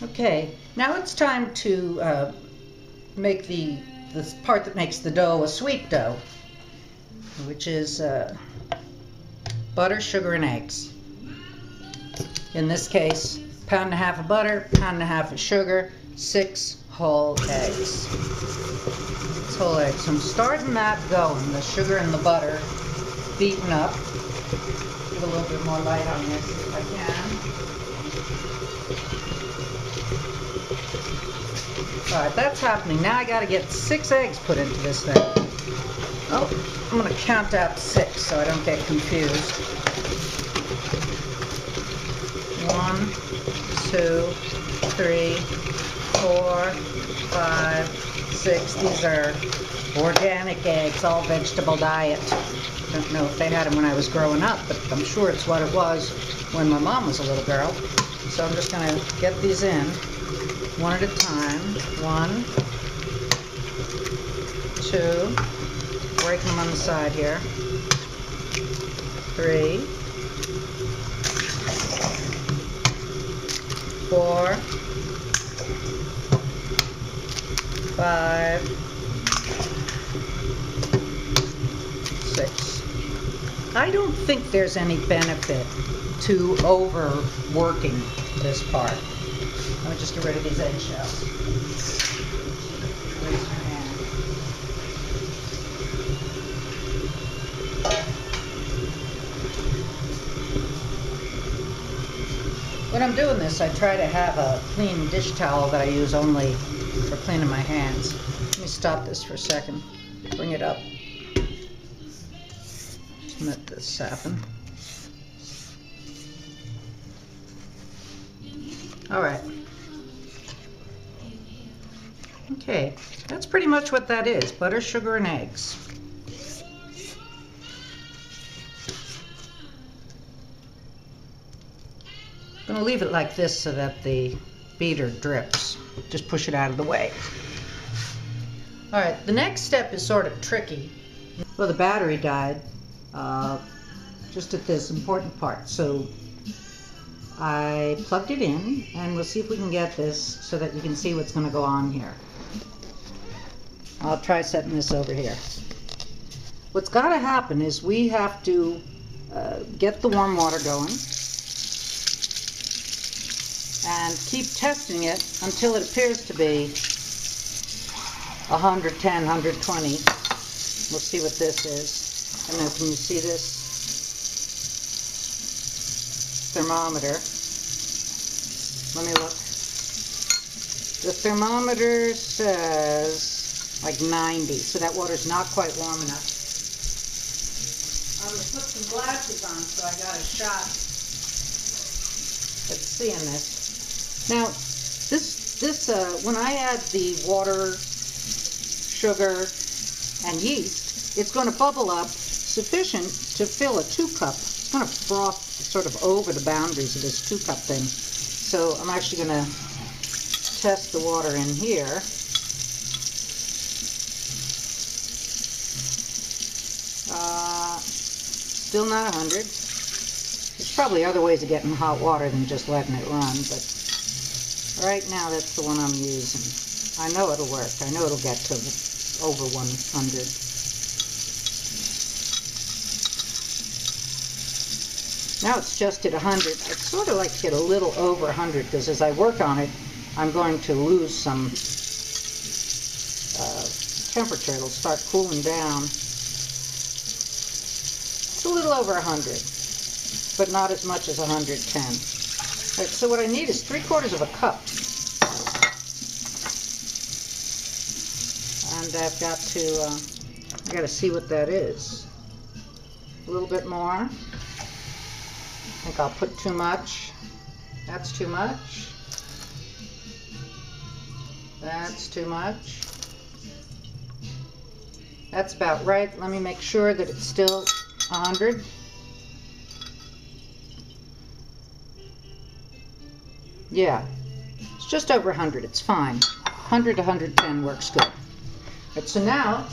Okay, now it's time to make the part that makes the dough a sweet dough, which is butter, sugar, and eggs. In this case, 1.5 pounds of butter, 1.5 pounds of sugar, 6 whole eggs. 6 whole eggs. So I'm starting that going, the sugar and the butter beaten up. Give a little bit more light on this if I can. Alright, that's happening. Now I gotta get 6 eggs put into this thing. Oh, I'm gonna count out 6 so I don't get confused. 1, 2, 3, 4, 5, 6. These are organic eggs, all vegetable diet. I don't know if they had them when I was growing up, but I'm sure it's what it was when my mom was a little girl. So I'm just going to get these in one at a time. 1, 2, breaking them on the side here. 3, 4, 5, 6. I don't think there's any benefit to overworking this part. Let me just get rid of these eggshells. Raise your hand. When I'm doing this, I try to have a clean dish towel that I use only for cleaning my hands. Let me stop this for a second. Bring it up. Just let this happen. All right. Okay, that's pretty much what that is. Butter, sugar, and eggs. I'm going to leave it like this so that the beater drips. Just push it out of the way. All right, the next step is sort of tricky. Well, the battery died just at this important part. So I plugged it in, and we'll see if we can get this so that you can see what's going to go on here. I'll try setting this over here. What's got to happen is we have to get the warm water going and keep testing it until it appears to be 110, 120. We'll see what this is. And now, can you see this thermometer? Let me look. The thermometer says like 90, so that water's not quite warm enough. I'm going to put some glasses on so I got a shot at seeing this. Now, when I add the water, sugar, and yeast, it's going to bubble up sufficient to fill a 2-cup. It's going to froth sort of over the boundaries of this 2-cup thing. So I'm actually going to test the water in here. Still not 100. There's probably other ways of getting hot water than just letting it run, but right now that's the one I'm using. I know it'll work. I know it'll get to over 100. Now it's just at 100. I'd sort of like to get a little over 100 because as I work on it, I'm going to lose some temperature. It'll start cooling down. It's a little over 100, but not as much as 110. All right, so what I need is 3/4 of a cup. And I've got to, I got to see what that is. A little bit more. I think I'll put too much. That's too much. That's too much. That's about right. Let me make sure that it's still 100. Yeah, it's just over 100. It's fine. 100 to 110 works good. Right, so now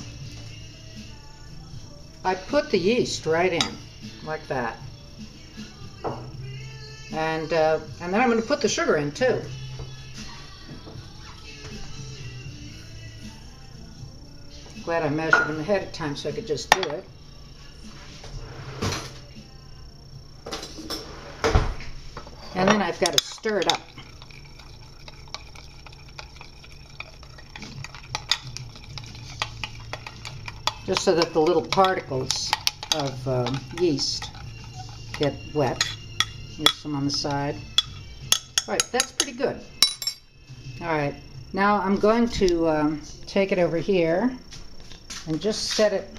I put the yeast right in, like that. And then I'm going to put the sugar in too. Glad I measured them ahead of time so I could just do it. And then I've got to stir it up. Just so that the little particles of yeast get wet. Here's some on the side. All right, that's pretty good. All right, now I'm going to take it over here and just set it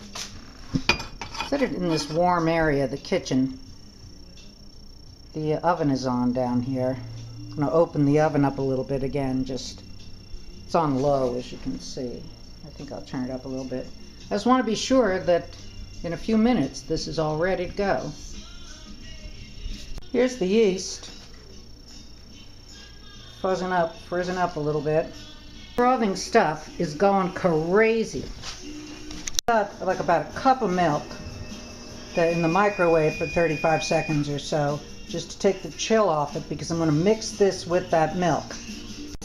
in this warm area, the kitchen. The oven is on down here. I'm going to open the oven up a little bit again. It's on low, as you can see. I think I'll turn it up a little bit. I just want to be sure that in a few minutes this is all ready to go. Here's the yeast. Frozen up a little bit. Frothing stuff is going crazy. Got like about a cup of milk in the microwave for 35 seconds or so, just to take the chill off it, because I'm going to mix this with that milk.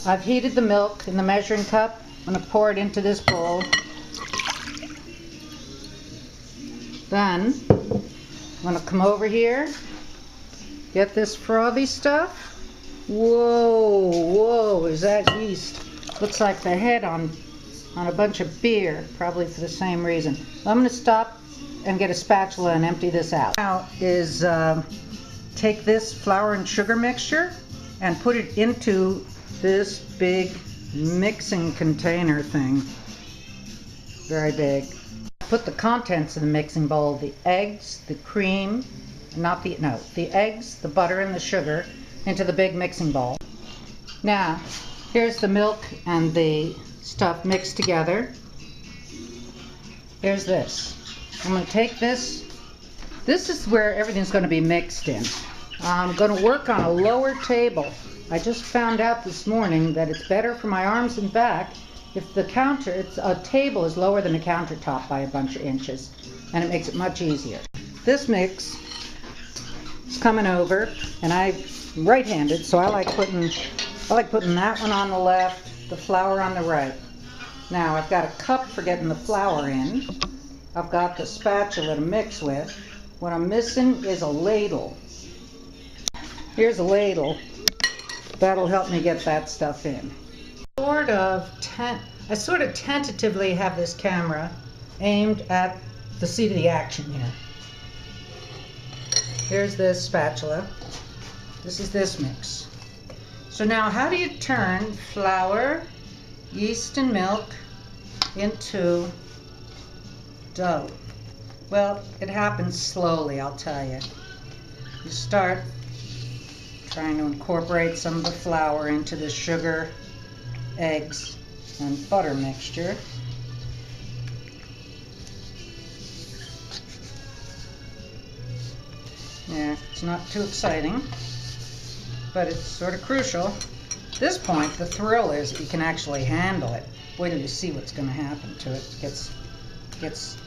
I've heated the milk in the measuring cup. I'm going to pour it into this bowl. Then I'm going to come over here, get this frothy stuff. Whoa, is that yeast? Looks like the head on a bunch of beer, probably for the same reason. I'm going to stop and get a spatula and empty this out. Now is take this flour and sugar mixture and put it into this big mixing container thing. Very big. Put the contents in the mixing bowl, the eggs, the cream, the eggs, the butter, and the sugar into the big mixing bowl. Now, here's the milk and the stuff mixed together. Here's this. I'm going to take this. This is where everything's going to be mixed in. I'm going to work on a lower table. I just found out this morning that it's better for my arms and back if the a table is lower than a countertop by a bunch of inches, and it makes it much easier. This mix is coming over, and I'm right-handed, so I like putting that one on the left, the flour on the right. Now I've got a cup for getting the flour in. I've got the spatula to mix with. What I'm missing is a ladle. Here's a ladle. That'll help me get that stuff in. I sort of tentatively have this camera aimed at the seat of the action here. Here's this spatula. This is this mix. So now how do you turn flour, yeast, and milk into dough? Well, it happens slowly, I'll tell you. You start trying to incorporate some of the flour into the sugar, eggs, and butter mixture. Yeah, it's not too exciting, but it's sort of crucial. At this point, the thrill is that you can actually handle it. Wait till you see what's going to happen to it. It gets